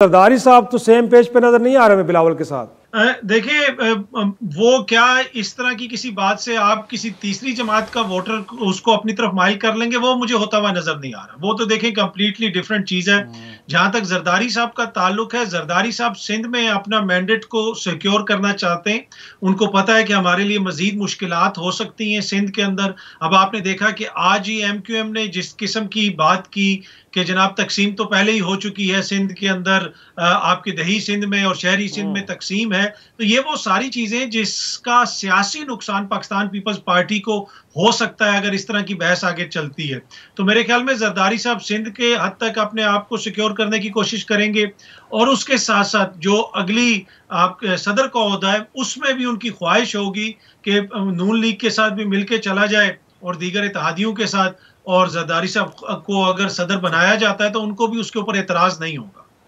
सरदारी साहब तो same page पे नजर नहीं आ रहे हैं बिलावल के साथ। देखिए, वो क्या इस तरह की किसी बात से आप किसी तीसरी जमात का वोटर उसको अपनी तरफ माइल कर लेंगे, वो मुझे होता हुआ नजर नहीं आ रहा। वो तो देखें कंप्लीटली डिफरेंट चीज है। जहां तक जरदारी साहब का ताल्लुक है, जरदारी साहब सिंध में अपना मैंडेट को सिक्योर करना चाहते हैं। उनको पता है कि हमारे लिए मजीद मुश्किलात हो सकती हैं सिंध के अंदर। अब आपने देखा कि आज ही MQM ने जिस किस्म की बात की कि जनाब तकसीम तो पहले ही हो चुकी है सिंध के अंदर, आपके दही सिंध में और शहरी सिंध में तकसीम है, तो ये वो सारी चीजें जिसका सियासी नुकसान पाकिस्तान पीपल्स पार्टी को हो सकता है अगर इस तरह की बहस आगे चलती है। तो मेरे ख्याल में जरदारी साहब सिंध के हद तक अपने आप को सिक्योर करने की कोशिश करेंगे, और उसके साथ साथ जो अगली आप सदर का ओहदा है उसमें भी उनकी ख्वाहिश होगी कि नून लीग के साथ भी मिलकर चला जाए और दीगर इत्तेहादियों के साथ, और जरदारी साहब को अगर सदर बनाया जाता है तो उनको भी उसके ऊपर एतराज नहीं होगा।